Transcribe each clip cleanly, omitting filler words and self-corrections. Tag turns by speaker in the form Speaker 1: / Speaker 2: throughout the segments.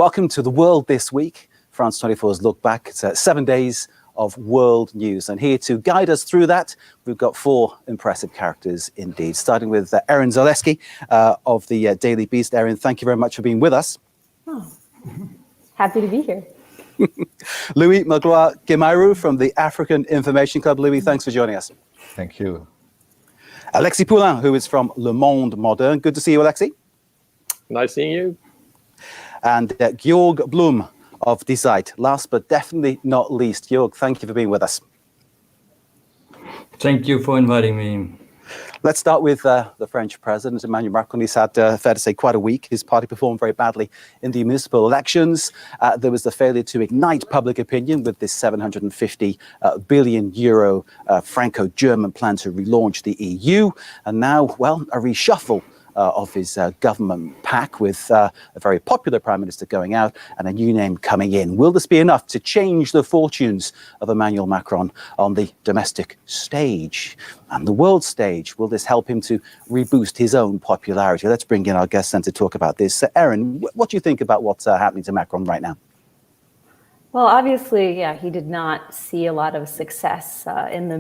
Speaker 1: Welcome to The World This Week, France 24's look back. It's 7 days of world news. And here to guide us through that, we've got four impressive characters indeed, starting with Erin Zaleski of the Daily Beast. Erin, thank you very much for being with us.
Speaker 2: Oh, happy to be here.
Speaker 1: Louis Magloire-Guémairou from the African Information Club. Louis, thanks for joining us.
Speaker 3: Thank you.
Speaker 1: Alexis Poulain, who is from Le Monde Moderne. Good to see you, Alexis.
Speaker 4: Nice seeing you.
Speaker 1: And Georg Blum of Die Zeit. Last but definitely not least, Georg, thank you for being with us.
Speaker 5: Thank you for inviting me.
Speaker 1: Let's start with the French president, Emmanuel Macron. He's had, fair to say, quite a week. His party performed very badly in the municipal elections. There was the failure to ignite public opinion with this 750 billion euro Franco-German plan to relaunch the EU. And now, well, a reshuffle of his government pack with a very popular prime minister going out and a new name coming in. Will this be enough to change the fortunes of Emmanuel Macron on the domestic stage and the world stage? Will this help him to reboost his own popularity? Let's bring in our guest then to talk about this. Erin, what do you think about what's happening to Macron right now?
Speaker 2: Well, obviously, yeah, he did not see a lot of success in the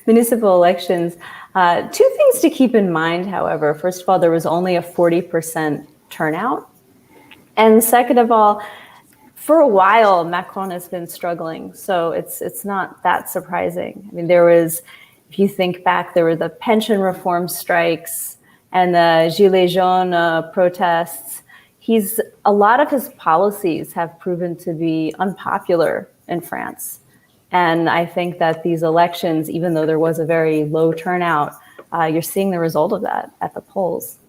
Speaker 2: municipal elections. Two things to keep in mind, however. First of all, there was only a 40% turnout. And second of all, for a while, Macron has been struggling. So it's not that surprising. I mean, there was, if you think back, there were the pension reform strikes and the Gilets jaunes protests. A lot of his policies have proven to be unpopular in France. And I think that these elections, even though there was a very low turnout, you're seeing the result of that at the polls.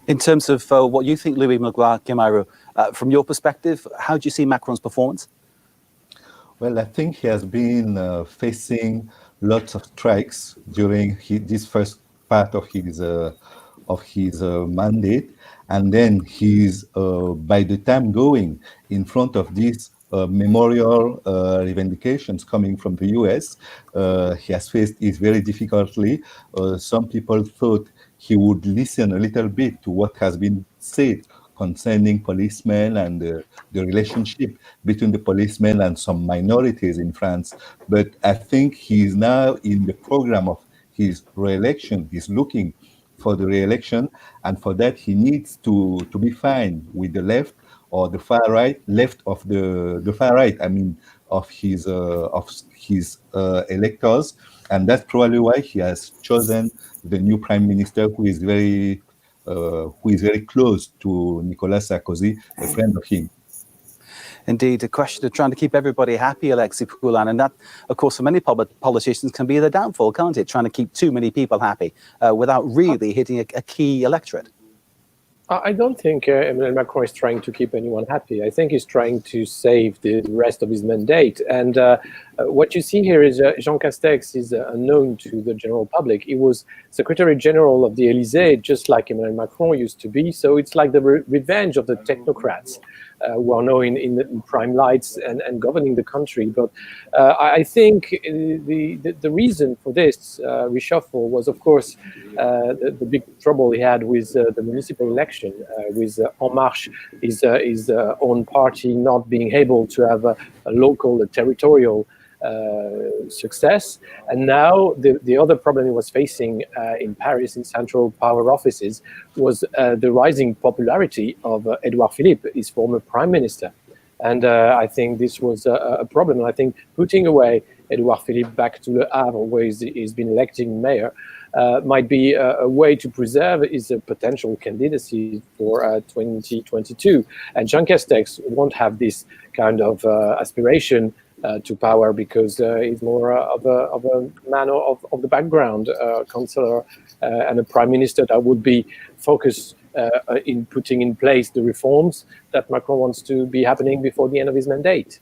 Speaker 1: In terms of what you think, Louis Magloire-Guémairou, from your perspective, how do you see Macron's performance?
Speaker 3: Well, I think he has been facing lots of strikes during this first part of his mandate. And then he's, by the time going in front of these memorial revendications coming from the US, he has faced it very difficultly. Some people thought he would listen a little bit to what has been said concerning policemen and the relationship between the policemen and some minorities in France. But I think he's now in the program of his re-election. He's looking for the re-election, and for that he needs to be fine with the left or the far right, left of the far right. I mean, of his electors, and that's probably why he has chosen the new prime minister, who is very close to Nicolas Sarkozy, a friend of him.
Speaker 1: Indeed, a question of trying to keep everybody happy, Alexis Poulain, and that, of course, for many politicians can be the downfall, can't it? Trying to keep too many people happy without really hitting a key electorate.
Speaker 4: I don't think Emmanuel Macron is trying to keep anyone happy. I think he's trying to save the rest of his mandate. And what you see here is Jean Castex is unknown to the general public. He was Secretary General of the Élysée, just like Emmanuel Macron used to be. So it's like the revenge of the technocrats who are now in prime lights and governing the country. But I think the reason for this reshuffle was, of course, the big trouble he had with the municipal election, with En Marche, his own party not being able to have a local, territorial success. And now the other problem he was facing in Paris, in central power offices, was the rising popularity of Édouard Philippe, his former prime minister. And I think this was a problem. And I think putting away Édouard Philippe back to Le Havre, where he's been elected mayor, might be a way to preserve his potential candidacy for 2022. And Jean Castex won't have this kind of aspiration to power, because he's more of a man of the background, councillor, and a prime minister that would be focused in putting in place the reforms that Macron wants to be happening before the end of his mandate.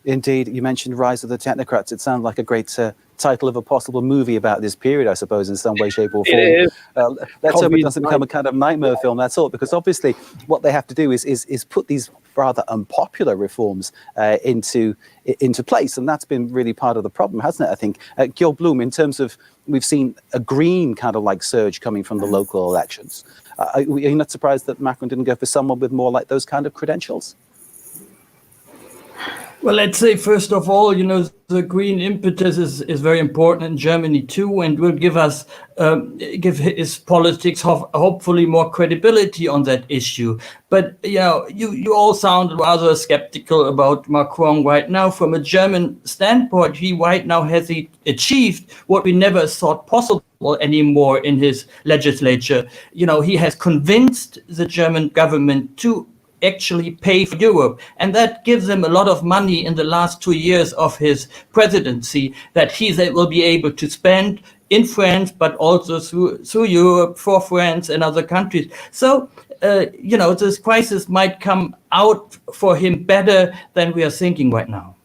Speaker 1: Indeed, you mentioned Rise of the Technocrats. It sounds like a great title of a possible movie about this period, I suppose, in some way, shape or form.
Speaker 4: It is.
Speaker 1: Let's hope it doesn't become a kind of nightmare film, that's all, because obviously what they have to do is put these rather unpopular reforms into place. And that's been really part of the problem, hasn't it? I think, Gil Bloom, in terms of, we've seen a green kind of like surge coming from the local elections. Are you not surprised that Macron didn't go for someone with more like those kind of credentials?
Speaker 5: Well, let's say, first of all, the green impetus is very important in Germany too, and will give us, give his politics hopefully more credibility on that issue. But, you all sound rather skeptical about Macron right now. From a German standpoint, he right now has achieved what we never thought possible anymore in his legislature. He has convinced the German government to actually pay for Europe. And that gives him a lot of money in the last 2 years of his presidency that he will be able to spend in France, but also through Europe for France and other countries. So, this crisis might come out for him better than we are thinking right now.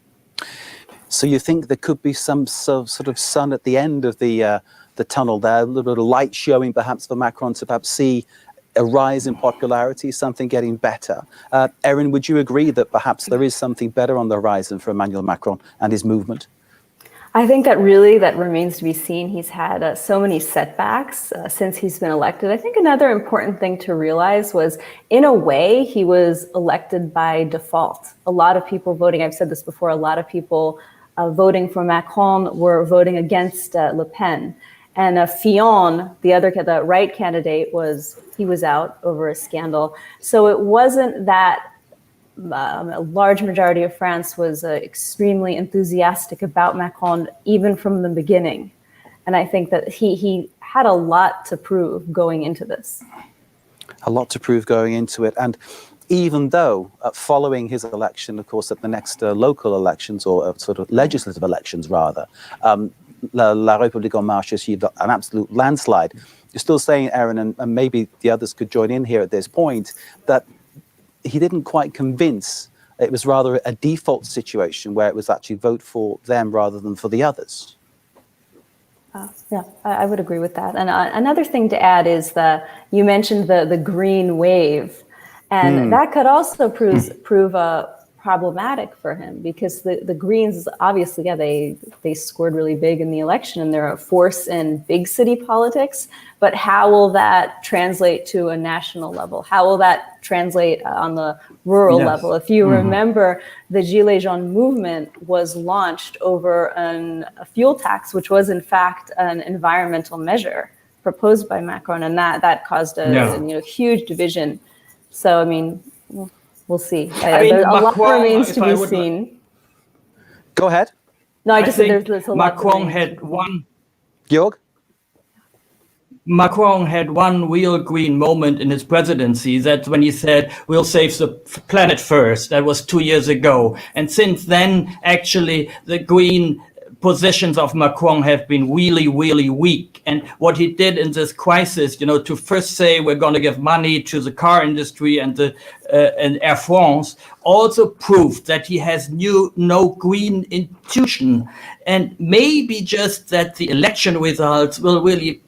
Speaker 1: So you think there could be some sort of sun at the end of the tunnel there, a little bit of light showing perhaps for Macron to perhaps see a rise in popularity, something getting better. Erin, would you agree that perhaps there is something better on the horizon for Emmanuel Macron and his movement?
Speaker 2: I think that remains to be seen. He's had so many setbacks since he's been elected. I think another important thing to realize was, in a way, he was elected by default. A lot of people voting, I've said this before, a lot of people voting for Macron were voting against Le Pen. And Fillon, the right candidate, was out over a scandal. So it wasn't that a large majority of France was extremely enthusiastic about Macron, even from the beginning. And I think that he had a lot to prove going into this.
Speaker 1: A lot to prove going into it. And even though following his election, of course, at the next local elections, or sort of legislative elections rather, La République En Marche achieved an absolute landslide. You're still saying, Erin, and maybe the others could join in here at this point, that he didn't quite convince. It was rather a default situation where it was actually vote for them rather than for the others.
Speaker 2: Yeah, I would agree with that. And another thing to add is you mentioned the green wave, and that could also prove problematic for him, because the Greens, obviously, they scored really big in the election and they're a force in big city politics. But how will that translate to a national level? How will that translate on the rural level? If you remember, the Gilets jaunes movement was launched over a fuel tax, which was in fact an environmental measure proposed by Macron, and that caused a huge division. So, I mean, we'll see. A lot remains to be seen.
Speaker 1: Go ahead.
Speaker 2: No, I just said there's a lot.
Speaker 5: Macron had one.
Speaker 1: Georg?
Speaker 5: Macron had one real green moment in his presidency. That's when he said, "We'll save the planet first." That was 2 years ago. And since then, actually, the green positions of Macron have been really, really weak. And what he did in this crisis, to first say we're going to give money to the car industry and Air France, also proved that he has no green intuition. And maybe just that the election results will really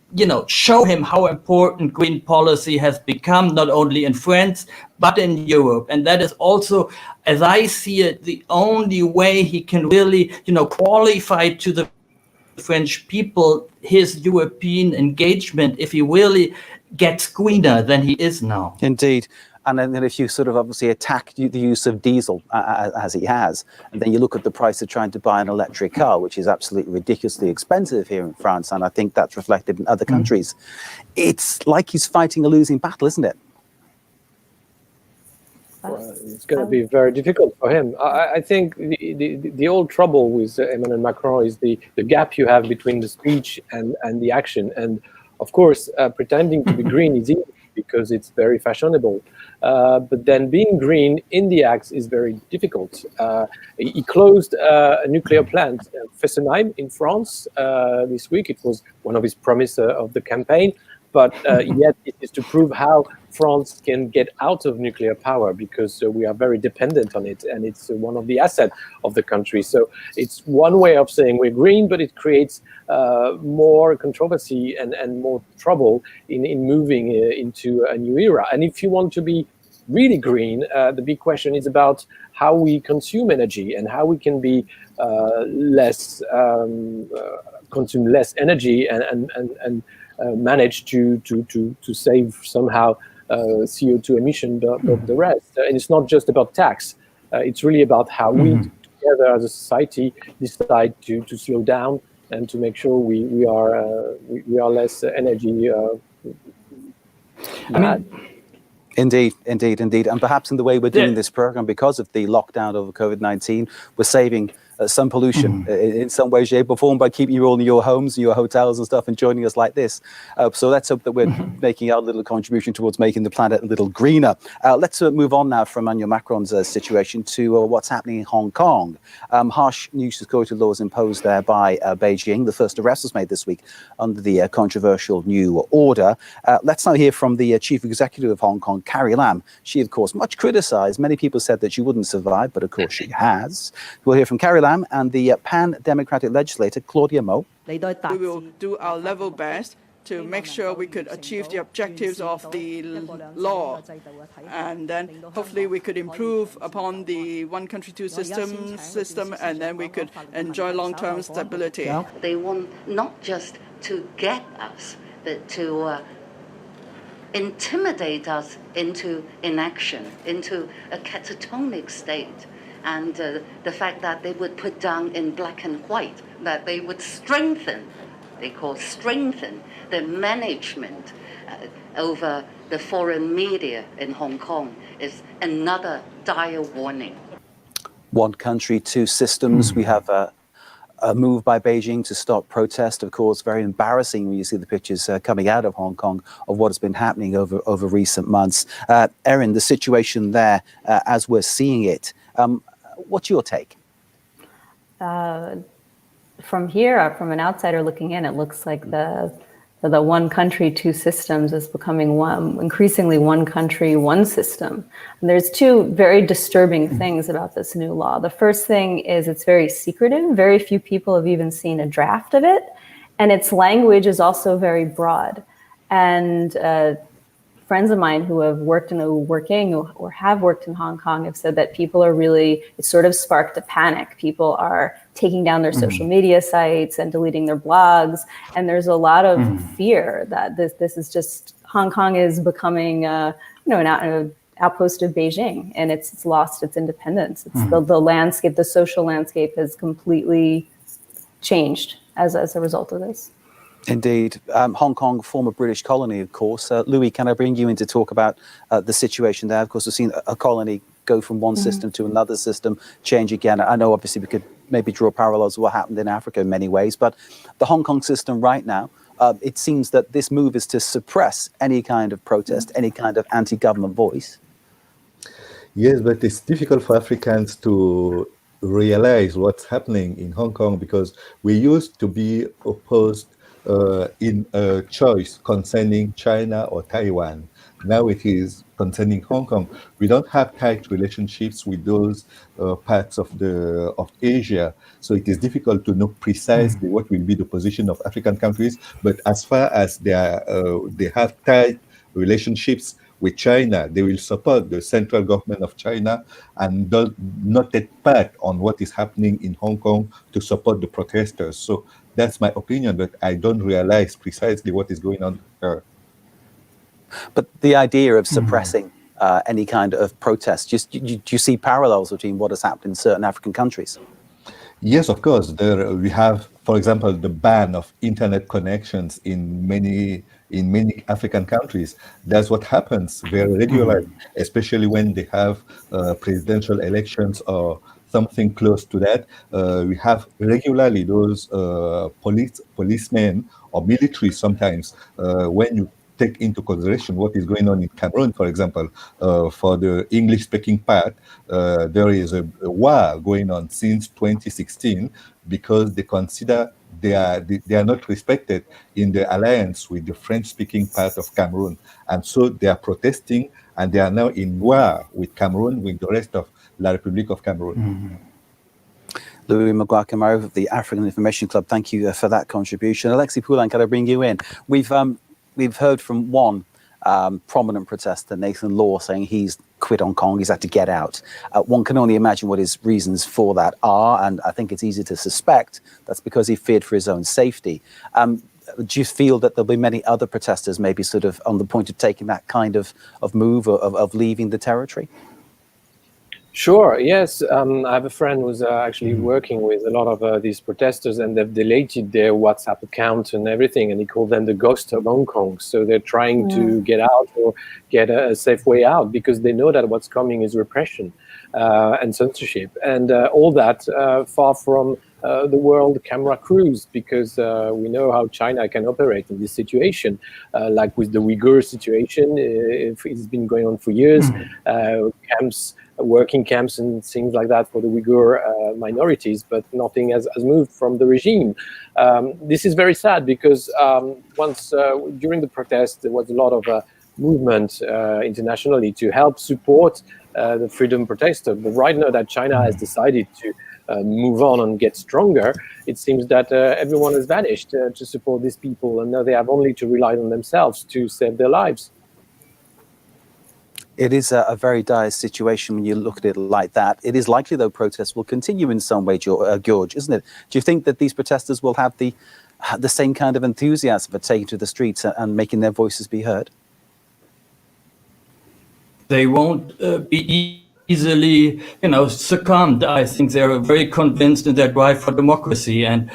Speaker 5: show him how important green policy has become, not only in France, but in Europe. And that is also, as I see it, the only way he can really, qualify to the French people his European engagement, if he really gets greener than he is now.
Speaker 1: Indeed. And then if you sort of obviously attack the use of diesel, as he has, and then you look at the price of trying to buy an electric car, which is absolutely ridiculously expensive here in France, and I think that's reflected in other countries. It's like he's fighting a losing battle, isn't it?
Speaker 4: Well, it's going to be very difficult for him. I think the old trouble with Emmanuel Macron is the gap you have between the speech and the action. And of course, pretending to be green is easy because it's very fashionable. But then being green in the acts is very difficult. He closed a nuclear plant, Fessenheim, in France this week. It was one of his promises of the campaign. But yet it is to prove how France can get out of nuclear power, because we are very dependent on it, and it's one of the assets of the country. So it's one way of saying we're green, but it creates more controversy and more trouble in moving into a new era. And if you want to be really green, the big question is about how we consume energy and how we can be consume less energy and manage to save somehow CO2 emission the rest. And it's not just about tax. It's really about how we together as a society decide to slow down and to make sure we are less energy mad.
Speaker 1: Indeed. And perhaps in the way we're doing this program, because of the lockdown over COVID-19, we're saving some pollution in some way, shape or form by keeping you all in your homes, your hotels and stuff and joining us like this. So let's hope that we're making our little contribution towards making the planet a little greener. Let's move on now from Emmanuel Macron's situation to what's happening in Hong Kong. Harsh new security laws imposed there by Beijing. The first arrest was made this week under the controversial new order. Let's now hear from the chief executive of Hong Kong, Carrie Lam. She, of course, much criticized. Many people said that she wouldn't survive, but of course she has. We'll hear from Carrie Lam and the pan-democratic legislator, Claudia Mo.
Speaker 6: We will do our level best to make sure we could achieve the objectives of the law. And then hopefully we could improve upon the one country, two system, and then we could enjoy long-term stability.
Speaker 7: They want not just to get us, but to intimidate us into inaction, into a catatonic state. And the fact that they would put down in black and white, that they would strengthen the management over the foreign media in Hong Kong is another dire warning.
Speaker 1: One country, two systems. We have a move by Beijing to stop protest. Of course, very embarrassing when you see the pictures coming out of Hong Kong of what has been happening over recent months. Erin, the situation there as we're seeing it, what's your take?
Speaker 2: From here, from an outsider looking in, it looks like the one country, two systems is becoming increasingly one country, one system. And there's two very disturbing things about this new law. The first thing is it's very secretive. Very few people have even seen a draft of it. And its language is also very broad. And friends of mine who have worked or have worked in Hong Kong have said that people are really, it sort of sparked a panic. People are taking down their social media sites and deleting their blogs. And there's a lot of fear that this is just, Hong Kong is becoming an outpost of Beijing, and it's lost its independence. It's the landscape, the social landscape has completely changed as a result of this.
Speaker 1: Indeed. Hong Kong, former British colony, of course. Louis, can I bring you in to talk about the situation there? Of course, we've seen a colony go from one system to another system, change again. I know, obviously, we could maybe draw parallels with what happened in Africa in many ways, but the Hong Kong system right now, it seems that this move is to suppress any kind of protest, any kind of anti-government voice.
Speaker 3: Yes, but it's difficult for Africans to realize what's happening in Hong Kong because we used to be opposed in a choice concerning China or Taiwan. Now it is concerning Hong Kong. We don't have tight relationships with those parts of Asia, so it is difficult to know precisely what will be the position of African countries. But as far as they have tight relationships with China, they will support the central government of China and not take part on what is happening in Hong Kong to support the protesters. So that's my opinion, but I don't realize precisely what is going on here.
Speaker 1: But the idea of suppressing any kind of protest, do you see parallels between what has happened in certain African countries?
Speaker 3: Yes, of course. We have, for example, the ban of internet connections in many African countries. That's what happens very regularly, especially when they have presidential elections or something close to that. We have regularly those policemen or military sometimes when you take into consideration what is going on in Cameroon, for example. For the English-speaking part, there is a war going on since 2016 because they consider they are not respected in the alliance with the French-speaking part of Cameroon. And so they are protesting, and they are now in war with Cameroon, with the rest of La République of Cameroon.
Speaker 1: Louis Maguire-Camaro of the African Information Club, thank you for that contribution. Alexis Poulain, can I bring you in? We've heard from one prominent protester Nathan Law saying he's quit Hong Kong, he's had to get out. One can only imagine what his reasons for that are, and I think it's easy to suspect that's because he feared for his own safety. Do you feel that there'll be many other protesters maybe sort of on the point of taking that kind of move, of leaving the territory?
Speaker 4: Sure, yes. I have a friend who's actually working with a lot of these protesters, and they've deleted their WhatsApp account and everything, and he called them the ghost of Hong Kong. So they're trying to get out or get a safe way out, because they know that what's coming is repression and censorship, and all that far from the world camera crews, because we know how China can operate in this situation, like with the Uyghur situation. It's been going on for years, working camps and things like that for the Uyghur minorities, but nothing has moved from the regime. This is very sad, because once during the protest there was a lot of movement internationally to help support the freedom protester. But right now that China has decided to move on and get stronger, it seems that everyone has vanished to support these people, and now they have only to rely on themselves to save their lives.
Speaker 1: It is a very dire situation when you look at it like that. It is likely, though, protests will continue in some way, George, isn't it? Do you think that these protesters will have the same kind of enthusiasm for taking to the streets and making their voices be heard?
Speaker 5: They won't be easily, succumbed. I think they're very convinced in their drive for democracy, and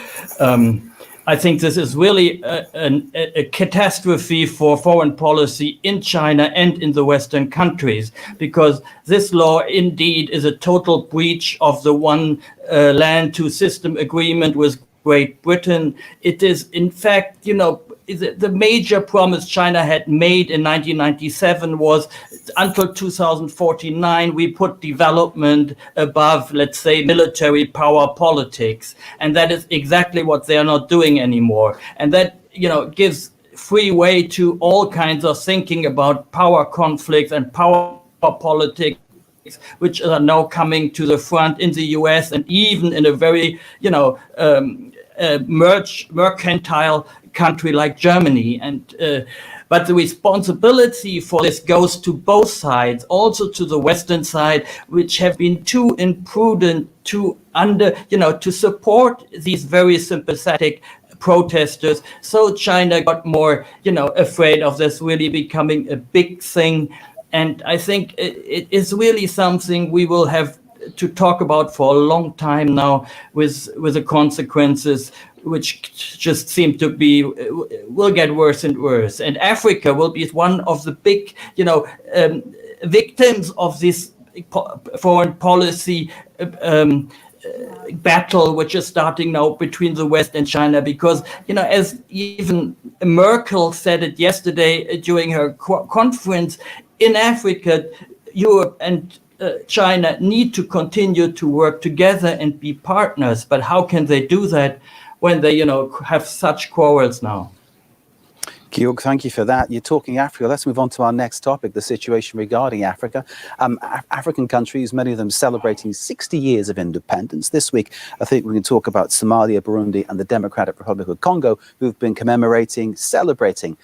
Speaker 5: I think this is really a catastrophe for foreign policy in China and in the Western countries, because this law indeed is a total breach of the one land, two system agreement with Great Britain. It is, in fact, the major promise China had made in 1997 was until 2049, we put development above, let's say, military power politics. And that is exactly what they are not doing anymore. And that, gives free way to all kinds of thinking about power conflicts and power politics, which are now coming to the front in the US, and even in a very, mercantile country like Germany. And but the responsibility for this goes to both sides, also to the Western side, which have been too imprudent to support these very sympathetic protesters. So China got more, afraid of this really becoming a big thing. And I think it is really something we will have to talk about for a long time now, with the consequences, which just seem to be, will get worse and worse. And Africa will be one of the big, victims of this foreign policy battle, which is starting now between the West and China, because, as even Merkel said it yesterday during her conference, in Africa, Europe and China need to continue to work together and be partners. But how can they do that when they, have such quarrels now?
Speaker 1: Georg, thank you for that. You're talking Africa. Let's move on to our next topic, the situation regarding Africa. African countries, many of them celebrating 60 years of independence. This week, I think we can talk about Somalia, Burundi, and the Democratic Republic of Congo, who've been celebrating,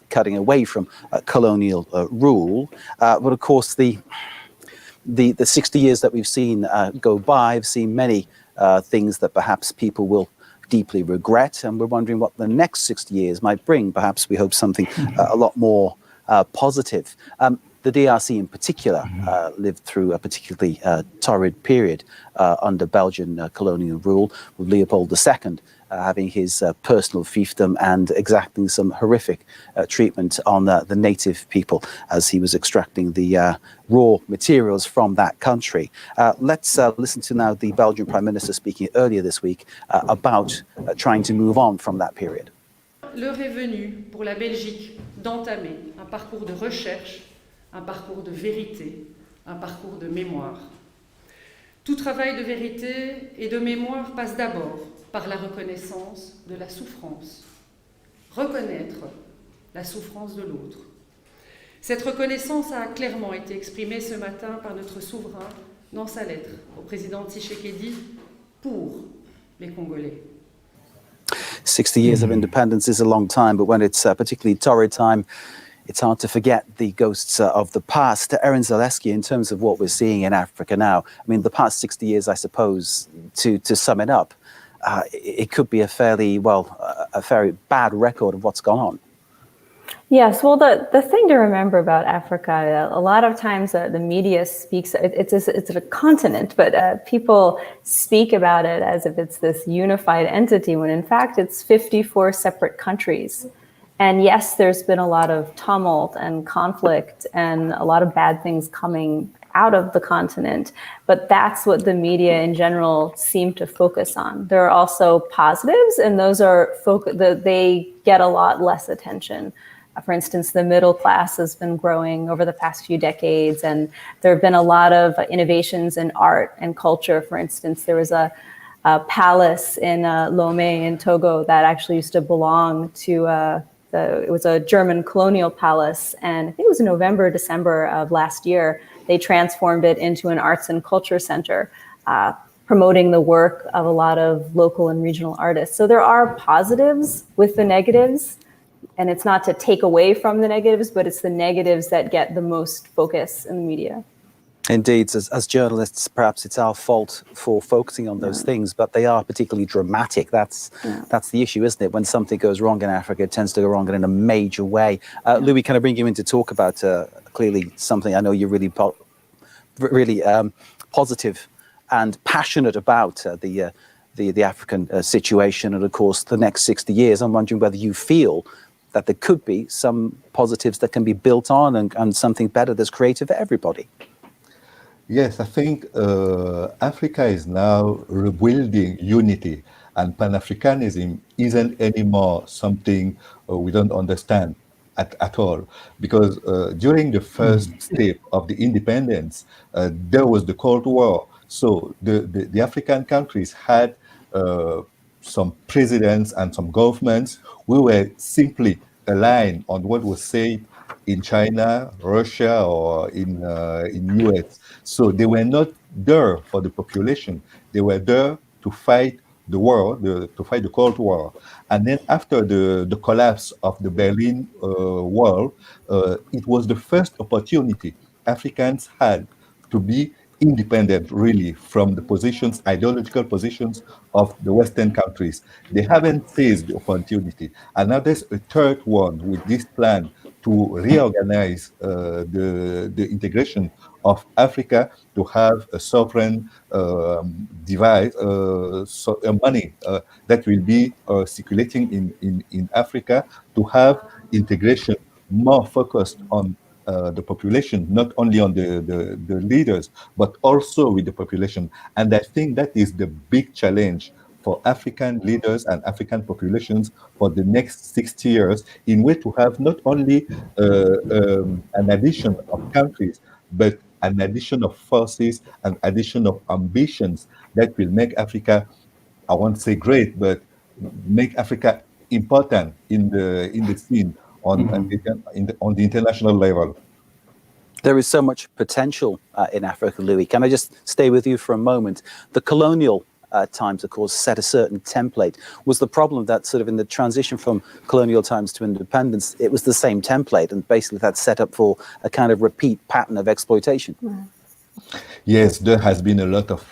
Speaker 1: cutting away from colonial rule. But of course, the 60 years that we've seen go by, I've seen many things that perhaps people will deeply regret, and we're wondering what the next 60 years might bring. Perhaps we hope something a lot more positive. The DRC in particular lived through a particularly torrid period under Belgian colonial rule, with Leopold II having his personal fiefdom and exacting some horrific treatment on the native people as he was extracting the raw materials from that country. Let's listen to now the Belgian Prime Minister speaking earlier this week about trying to move on from that period.
Speaker 8: L'heure est venue pour la Belgique d'entamer un parcours de recherche, un parcours de vérité, un parcours de mémoire. Tout travail de vérité et de mémoire passe d'abord par la reconnaissance de la souffrance. Reconnaître la souffrance de l'autre. Cette reconnaissance a clairement été exprimée ce matin par notre souverain dans sa lettre au président Tshisekedi pour les Congolais.
Speaker 1: 60 years of independence is a long time, but when it's a particularly torrid time it's hard to forget the ghosts of the past. Erin Zaleski, in terms of what we're seeing in Africa now, I mean, the past 60 years, I suppose, to sum it up, it could be a very bad record of what's gone on.
Speaker 2: Yes, well, the thing to remember about Africa, a lot of times the media speaks, it's a continent, but people speak about it as if it's this unified entity, when in fact it's 54 separate countries. And yes, there's been a lot of tumult and conflict and a lot of bad things coming out of the continent, but that's what the media in general seem to focus on. There are also positives, and those are they get a lot less attention. For instance, the middle class has been growing over the past few decades, and there have been a lot of innovations in art and culture. For instance, there was a palace in Lomé in Togo that actually used to belong to it was a German colonial palace, and I think it was in November, December of last year, they transformed it into an arts and culture center, promoting the work of a lot of local and regional artists. So there are positives with the negatives, and it's not to take away from the negatives, but it's the negatives that get the most focus in the media.
Speaker 1: Indeed, as journalists, perhaps it's our fault for focusing on those things, but they are particularly dramatic. That's the issue, isn't it? When something goes wrong in Africa, it tends to go wrong in a major way. Louis, can I bring you in to talk about clearly something I know you're really positive and passionate about, the African situation, and of course the next 60 years. I'm wondering whether you feel that there could be some positives that can be built on and something better that's created for everybody.
Speaker 3: Yes, I think Africa is now rebuilding unity, and Pan-Africanism isn't anymore something we don't understand at all. Because during the first step of the independence, there was the Cold War. So the African countries had some presidents and some governments who were simply aligned on what was said in China, Russia, or in US. So they were not there for the population. They were there to fight the war, to fight the Cold War. And then after the collapse of the Berlin Wall, it was the first opportunity Africans had to be independent, really, from the positions, ideological positions of the Western countries. They haven't seized the opportunity. And now there's a third one with this plan to reorganize the integration of Africa, to have a sovereign money that will be circulating in Africa, to have integration more focused on the population, not only on the leaders, but also with the population. And I think that is the big challenge for African leaders and African populations for the next 60 years, in way to have not only an addition of countries, but an addition of forces, an addition of ambitions that will make Africa, I won't say great, but make Africa important in the scene on the international level.
Speaker 1: There is so much potential in Africa, Louis. Can I just stay with you for a moment? The colonial times, of course, set a certain template. Was the problem that sort of in the transition from colonial times to independence, it was the same template, and basically that's set up for a kind of repeat pattern of exploitation?
Speaker 3: Yes, there has been a lot of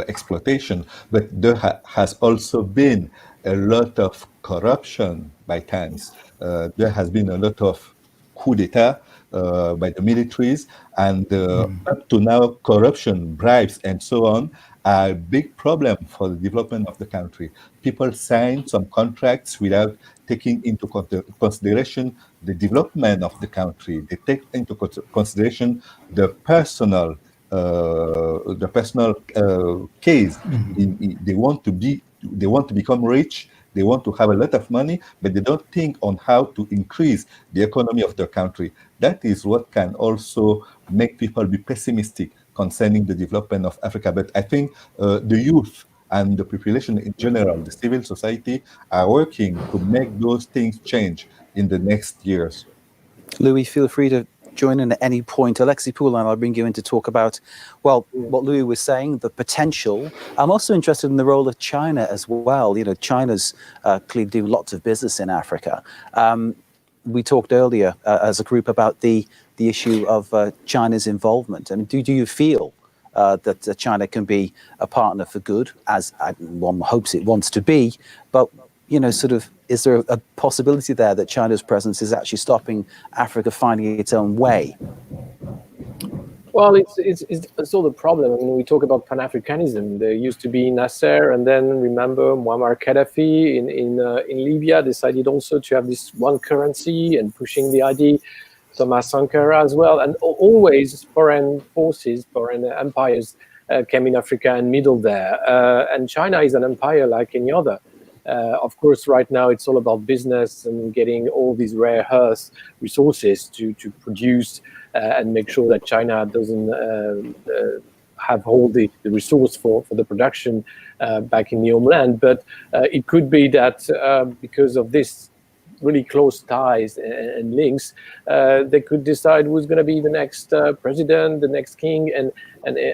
Speaker 3: exploitation, but there has also been a lot of corruption by times. There has been a lot of coup d'etat by the militaries, and up to now, corruption, bribes, and so on are a big problem for the development of the country. People sign some contracts without taking into consideration the development of the country. They take into consideration the personal case. They want to become rich. They want to have a lot of money, but they don't think on how to increase the economy of their country. That is what can also make people be pessimistic concerning the development of Africa. But I think the youth and the population in general, the civil society, are working to make those things change in the next years.
Speaker 1: Louis, feel free to join in at any point. Alexis Poulain, I'll bring you in to talk about, well, what Louis was saying, the potential. I'm also interested in the role of China as well. You know, China's clearly do lots of business in Africa. we talked earlier as a group about the issue of China's involvement. I mean, do you feel that China can be a partner for good, as one hopes it wants to be, but sort of, is there a possibility there that China's presence is actually stopping Africa finding its own way?
Speaker 4: Well, it's all the problem. I mean, we talk about Pan-Africanism. There used to be Nasser, and then remember Muammar Gaddafi in Libya decided also to have this one currency and pushing the idea. Thomas Sankara as well, and always foreign forces, foreign empires came in Africa and middle there. And China is an empire like any other. Of course, right now it's all about business and getting all these rare earth resources to produce and make sure that China doesn't have all the resource for the production back in the homeland. But it could be that because of this really close ties and links, they could decide who's going to be the next president, the next king, and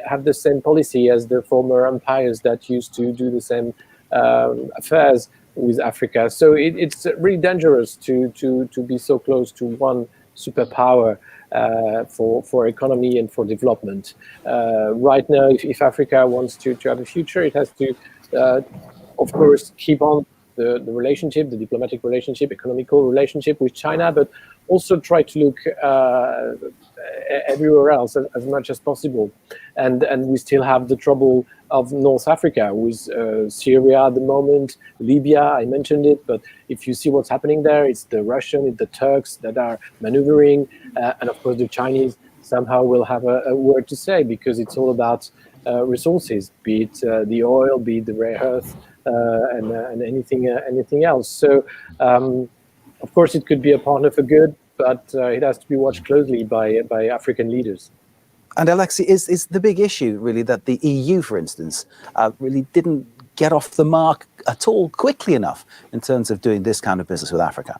Speaker 4: have the same policy as the former empires that used to do the same affairs with Africa. So it's really dangerous to be so close to one superpower for economy and for development. Right now, if Africa wants to have a future, it has to, of course, keep on the relationship, the diplomatic relationship, economical relationship with China, but also try to look everywhere else as much as possible. And we still have the trouble of North Africa with Syria at the moment, Libya, I mentioned it, but if you see what's happening there, it's the Russians, it's the Turks that are maneuvering, and of course the Chinese somehow will have a word to say, because it's all about resources, be it the oil, be it the rare earth, and anything else. So, of course, it could be a partner for good, but it has to be watched closely by African leaders.
Speaker 1: And Alexei, is the big issue really that the EU, for instance, really didn't get off the mark at all quickly enough in terms of doing this kind of business with Africa?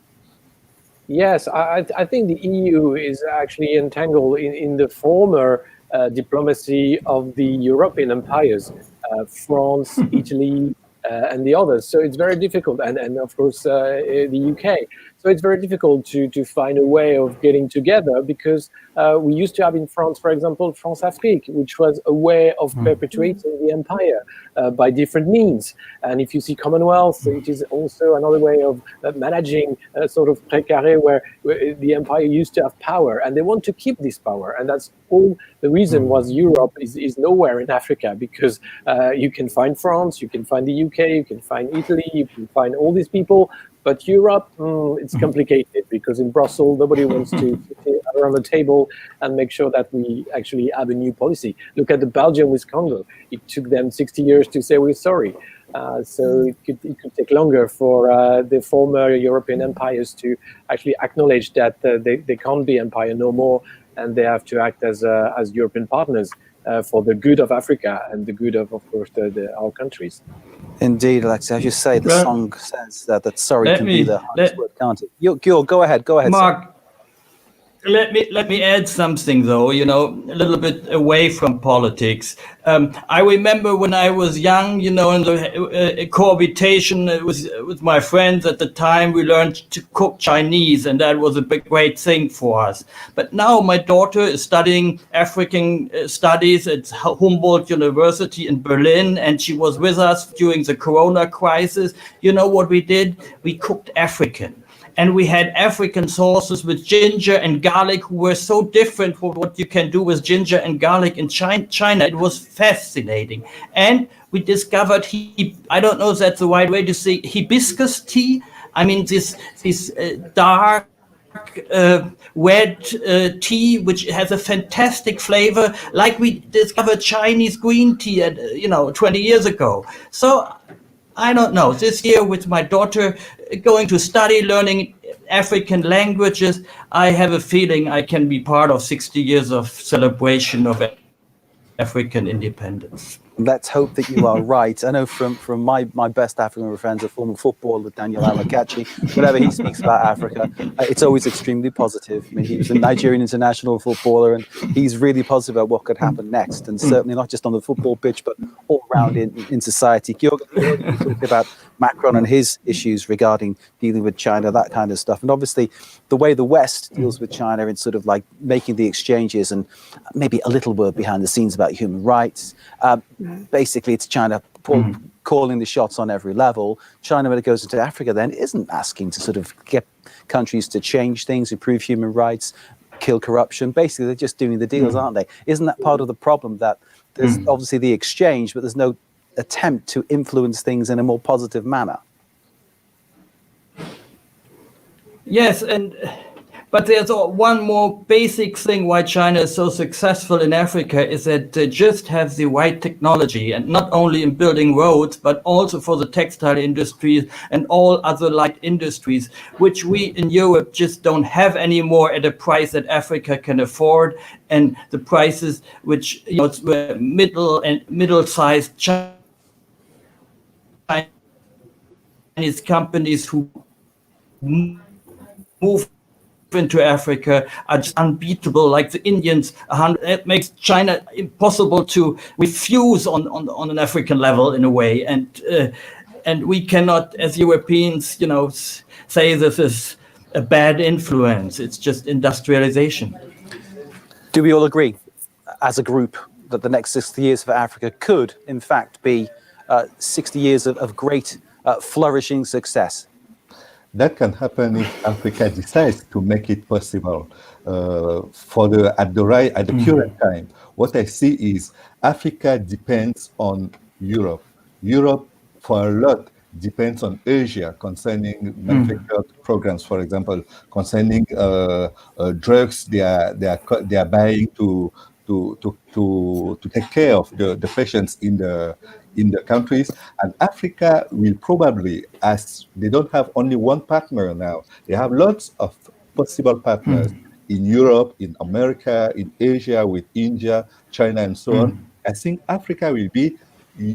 Speaker 4: Yes, I think the EU is actually entangled in the former diplomacy of the European empires, France, Italy, and the others. So it's very difficult, and of course the UK. So it's very difficult to find a way of getting together, because we used to have in France, for example, France-Afrique, which was a way of perpetuating the empire by different means. And if you see Commonwealth, it is also another way of managing a sort of précaré where the empire used to have power, and they want to keep this power. And that's all the reason was Europe is nowhere in Africa, because you can find France, you can find the UK, you can find Italy, you can find all these people. But Europe, it's complicated, because in Brussels, nobody wants to sit around the table and make sure that we actually have a new policy. Look at the Belgium with Congo. It took them 60 years to say we're sorry. So it could take longer for the former European empires to actually acknowledge that they can't be empire no more, and they have to act as European partners for the good of Africa and the good of course, our countries.
Speaker 1: Indeed, Alexei, as you say, the song says that sorry can be the hardest word, can't it? Gil, go ahead.
Speaker 5: Mark, let me add something, though, a little bit away from politics. I remember when I was young, in the cohabitation with my friends at the time, we learned to cook Chinese, and that was a great thing for us. But now my daughter is studying African studies at Humboldt University in Berlin, and she was with us during the Corona crisis. You know what we did? We cooked African. And we had African sauces with ginger and garlic, who were so different from what you can do with ginger and garlic in China. It was fascinating. And we discovered I don't know if that's the right way to say, hibiscus tea. I mean, this dark, red tea, which has a fantastic flavor, like we discovered Chinese green tea 20 years ago. So I don't know, this year with my daughter going to study, learning African languages, I have a feeling I can be part of 60 years of celebration of African independence.
Speaker 1: Let's hope that you are right. I know from my best African friends, a former footballer, Daniel Amakachi, whenever he speaks about Africa, it's always extremely positive. I mean, he was a Nigerian international footballer, and he's really positive about what could happen next, and certainly not just on the football pitch, but all around in society. You're talking about Macron and his issues regarding dealing with China, that kind of stuff. And obviously the way the West deals with China in sort of like making the exchanges and maybe a little word behind the scenes about human rights. Basically, it's China calling the shots on every level. China, when it goes into Africa, then isn't asking to sort of get countries to change things, improve human rights, kill corruption. Basically, they're just doing the deals, aren't they? Isn't that part of the problem, that there's obviously the exchange, but there's no attempt to influence things in a more positive manner?
Speaker 5: Yes, but there's one more basic thing why China is so successful in Africa is that they just have the right technology, and not only in building roads, but also for the textile industries and all other light industries, which we in Europe just don't have anymore at a price that Africa can afford, and the prices which middle-sized Chinese companies who move into Africa are just unbeatable, like the Indians. It makes China impossible to refuse on an African level in a way, and we cannot, as Europeans, say this is a bad influence. It's just industrialization.
Speaker 1: Do we all agree, as a group, that the next 60 years for Africa could, in fact, be 60 years of great flourishing success?
Speaker 3: That can happen if Africa decides to make it possible. At the current time, what I see is Africa depends on Europe. Europe, for a lot, depends on Asia concerning manufactured programs, for example, concerning drugs they are buying to take care of the patients in the countries. And Africa will probably, as they don't have only one partner now, they have lots of possible partners in Europe, in America, in Asia, with India, China, and so on. I think Africa will be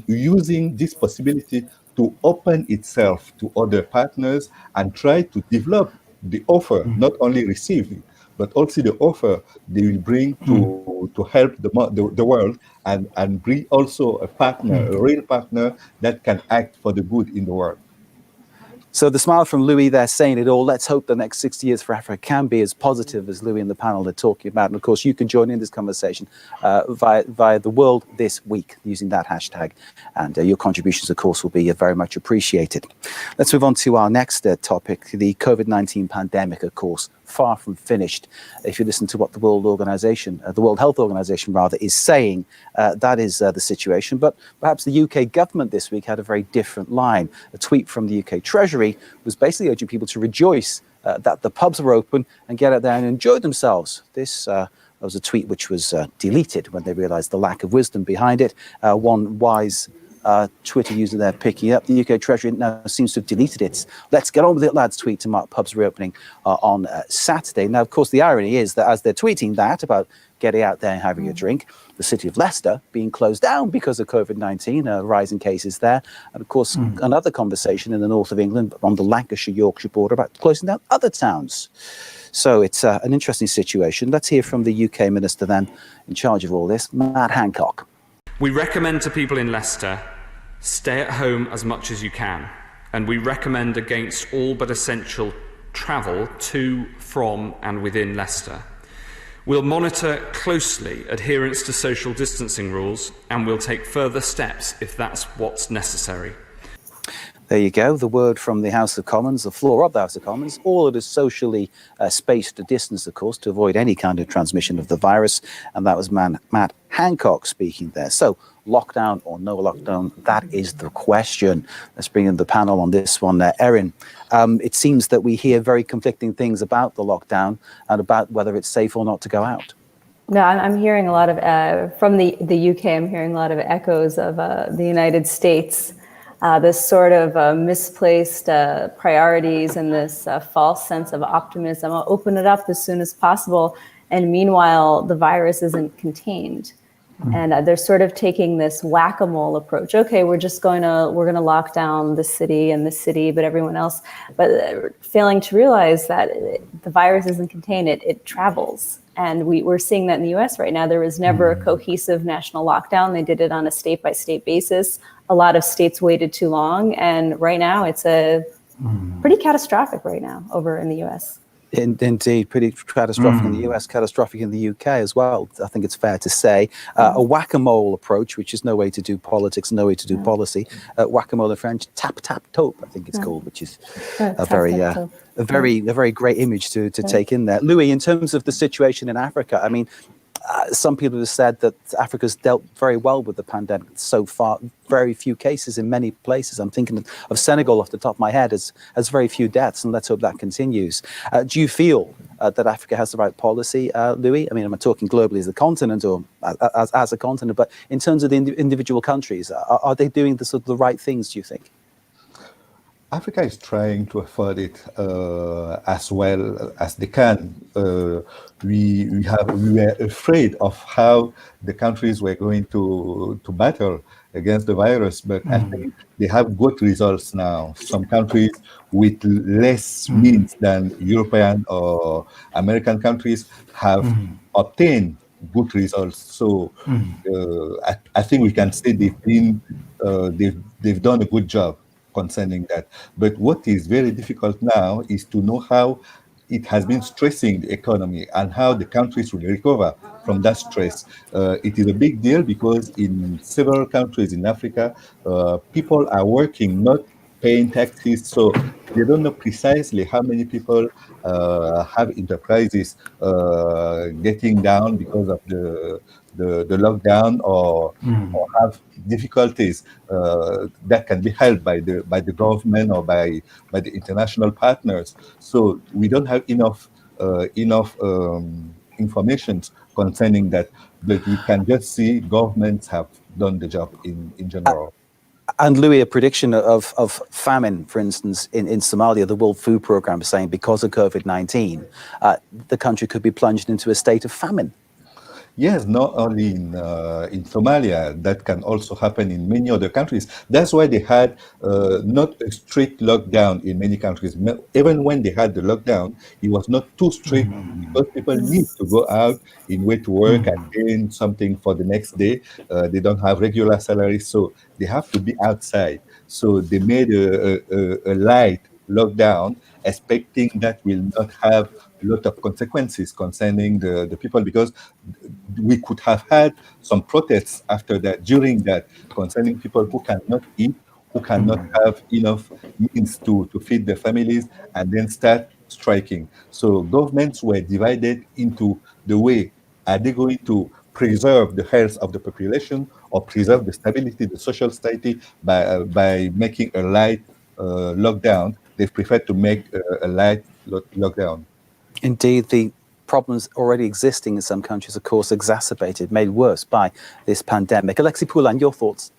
Speaker 3: using this possibility to open itself to other partners and try to develop the offer, not only receiving, but also the offer they will bring to help the world, and bring also a partner, a real partner that can act for the good in the world.
Speaker 1: So the smile from Louis there saying it all. Let's hope the next 60 years for Africa can be as positive as Louis and the panel are talking about. And of course, you can join in this conversation via the world this week using that hashtag. And your contributions, of course, will be very much appreciated. Let's move on to our next topic, the COVID-19 pandemic, of course, far from finished. If you listen to what the World Health Organization rather, is saying, that is the situation. But perhaps the UK government this week had a very different line. A tweet from the UK Treasury was basically urging people to rejoice that the pubs were open and get out there and enjoy themselves. This was a tweet which was deleted when they realized the lack of wisdom behind it. One wise Twitter user there picking up. The UK Treasury now seems to have deleted its "let's get on with it, lads" tweet to mark pubs reopening on Saturday. Now, of course, the irony is that as they're tweeting that about getting out there and having a drink, the city of Leicester being closed down because of COVID-19, rise in cases there. And of course, another conversation in the north of England on the Lancashire-Yorkshire border about closing down other towns. So it's an interesting situation. Let's hear from the UK Minister then in charge of all this, Matt Hancock.
Speaker 9: We recommend to people in Leicester, stay at home as much as you can, and we recommend against all but essential travel to, from and within Leicester. We'll monitor closely adherence to social distancing rules, and we'll take further steps if that's what's necessary.
Speaker 1: There you go, the word from the House of Commons, the floor of the House of Commons. All it is socially spaced distance, of course, to avoid any kind of transmission of the virus. And that was Matt Hancock speaking there. So lockdown or no lockdown, that is the question. Let's bring in the panel on this one. Erin, it seems that we hear very conflicting things about the lockdown and about whether it's safe or not to go out.
Speaker 2: No, I'm hearing a lot of, from the UK, I'm hearing a lot of echoes of the United States. This sort of misplaced priorities and this false sense of optimism. I'll open it up as soon as possible. And meanwhile, the virus isn't contained. And they're sort of taking this whack-a-mole approach. Okay, we're going to lock down the city, but everyone else, but failing to realize that the virus isn't contained, it travels. And we're seeing that in the US right now. There was never a cohesive national lockdown. They did it on a state-by-state basis. A lot of states waited too long. And right now it's pretty catastrophic right now over in the US.
Speaker 1: Indeed, pretty catastrophic in the US, catastrophic in the UK as well, I think it's fair to say. A whack-a-mole approach, which is no way to do politics, no way to do policy. Whack-a-mole in French, tap-tap-tope, I think it's called, which is a very great image to take in there. Louis, in terms of the situation in Africa, I mean, some people have said that Africa's dealt very well with the pandemic so far. Very few cases in many places. I'm thinking of Senegal off the top of my head has very few deaths, and let's hope that continues. Do you feel that Africa has the right policy, Louis? I mean, am I talking globally as a continent or as a continent? But in terms of the individual countries, are they doing the right things, do you think?
Speaker 3: Africa is trying to afford it as well as they can. We were afraid of how the countries were going to battle against the virus, but I think they have good results now. Some countries with less means than European or American countries have obtained good results. So I think we can say they've done a good job concerning that. But what is very difficult now is to know how it has been stressing the economy and how the countries will recover from that stress. It is a big deal because in several countries in Africa, people are working, not paying taxes, so they don't know precisely how many people have enterprises getting down because of the lockdown or have difficulties that can be helped by the government or by the international partners. So we don't have enough information concerning that, but we can just see governments have done the job in general.
Speaker 1: And Louis, a prediction of famine, for instance, in Somalia, the World Food Programme is saying because of COVID-19, the country could be plunged into a state of famine.
Speaker 3: Yes, not only in Somalia, that can also happen in many other countries. That's why they had not a strict lockdown in many countries. Even when they had the lockdown, it was not too strict because people need to go out in way to work and gain something for the next day. They don't have regular salaries, so they have to be outside. So they made a light lockdown, expecting that will not have a lot of consequences concerning the people, because we could have had some protests after that, during that, concerning people who cannot eat, who cannot have enough means to feed their families, and then start striking. So governments were divided into the way, are they going to preserve the health of the population or preserve the stability, the social stability by making a light lockdown? They've preferred to make a light lockdown.
Speaker 1: Indeed, the problems already existing in some countries, of course, exacerbated, made worse by this pandemic. Alexis Poulain, your thoughts?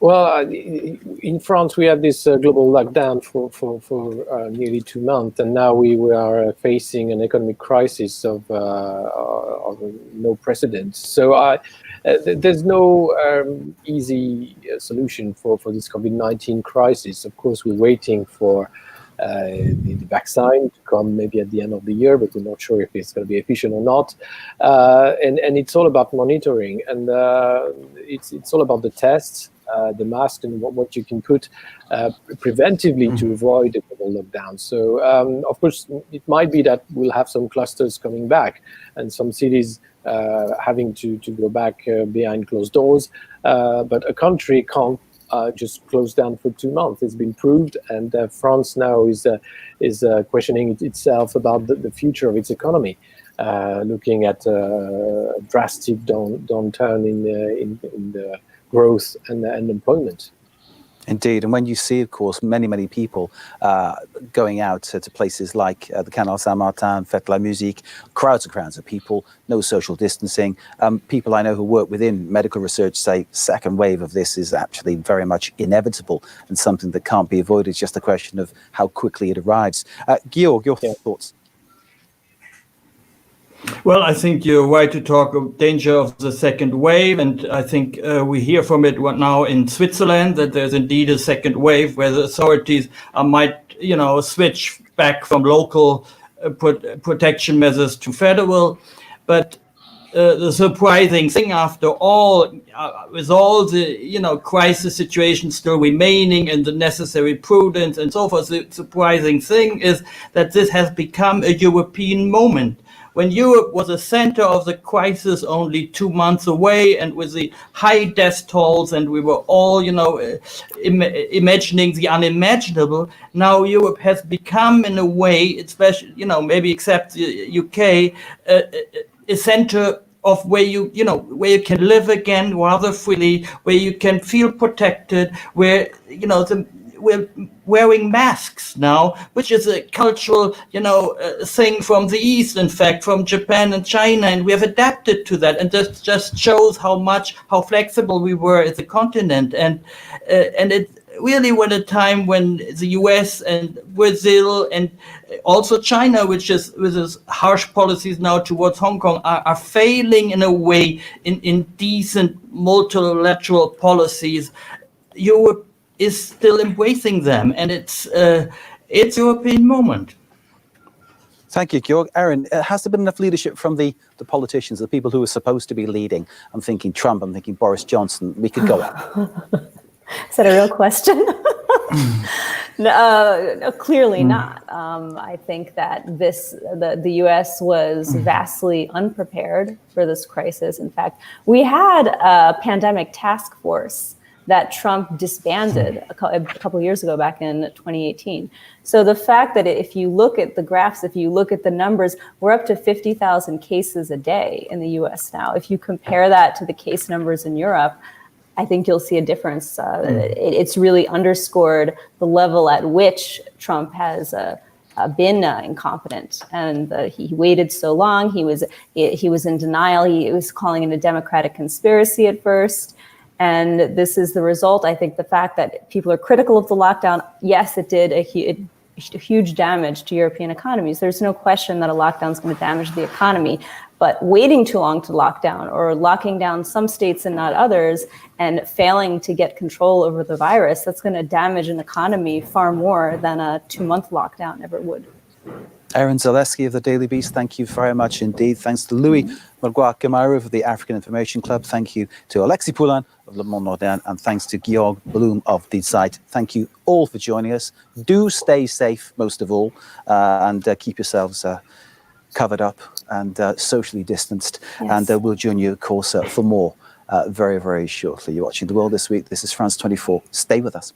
Speaker 4: Well, in France, we had this global lockdown for nearly 2 months, and now we are facing an economic crisis of no precedent. So there's no easy solution for this COVID-19 crisis. Of course, we're waiting for the vaccine to come maybe at the end of the year, but we're not sure if it's going to be efficient or not. And it's all about monitoring, and it's all about the tests, the mask, and what you can put preventively to avoid a global lockdown. So, of course, it might be that we'll have some clusters coming back and some cities having to go back behind closed doors. But a country can't just closed down for 2 months. It's been proved, and France now is questioning itself about the future of its economy, looking at a drastic downturn in the growth and employment.
Speaker 1: Indeed, and when you see, of course, many people going out to places like the Canal Saint-Martin, Fête la Musique, crowds and crowds of people, no social distancing. People I know who work within medical research say second wave of this is actually very much inevitable and something that can't be avoided. It's just a question of how quickly it arrives. Georg, your thoughts?
Speaker 5: Well, I think you're right to talk of danger of the second wave, and I think we hear from it now in Switzerland that there's indeed a second wave where the authorities might, switch back from local protection measures to federal. But the surprising thing, after all, with all the crisis situation still remaining and the necessary prudence and so forth, the surprising thing is that this has become a European moment. When Europe was the center of the crisis only 2 months away, and with the high death tolls, and we were all, imagining the unimaginable, now Europe has become, in a way, especially, maybe except the UK, a center of where where you can live again rather freely, where you can feel protected, where, we're wearing masks now, which is a cultural, thing from the East, in fact, from Japan and China, and we have adapted to that, and this just shows how flexible we were as a continent, and it really was a time when the US and Brazil and also China, which is with its harsh policies now towards Hong Kong, are failing in a way in decent multilateral policies. Europe is still embracing them, and it's European moment.
Speaker 1: Thank you, Georg. Erin, has there been enough leadership from the politicians, the people who are supposed to be leading? I'm thinking Trump, I'm thinking Boris Johnson. We could go on.
Speaker 2: Is that a real question? No, clearly not. I think that the U.S. was vastly unprepared for this crisis. In fact, we had a pandemic task force that Trump disbanded a couple of years ago, back in 2018. So the fact that if you look at the graphs, if you look at the numbers, we're up to 50,000 cases a day in the US now. If you compare that to the case numbers in Europe, I think you'll see a difference. It's really underscored the level at which Trump has been incompetent, and he waited so long. He was in denial. He was calling it a democratic conspiracy at first. And this is the result. I think the fact that people are critical of the lockdown, yes, it did a huge damage to European economies. There's no question that a lockdown is going to damage the economy. But waiting too long to lock down, or locking down some states and not others, and failing to get control over the virus, that's going to damage an economy far more than a 2-month lockdown ever would.
Speaker 1: Erin Zaleski of the Daily Beast, thank you very much indeed. Thanks to Louis Marguerite-Gamara of the African Information Club. Thank you to Alexis Poulain of Le Monde Moderne, and thanks to Georg Bloom of Die Zeit. Thank you all for joining us. Do stay safe, most of all, and keep yourselves covered up and socially distanced. Yes. And we'll join you, of course, for more very, very shortly. You're watching The World This Week. This is France 24. Stay with us.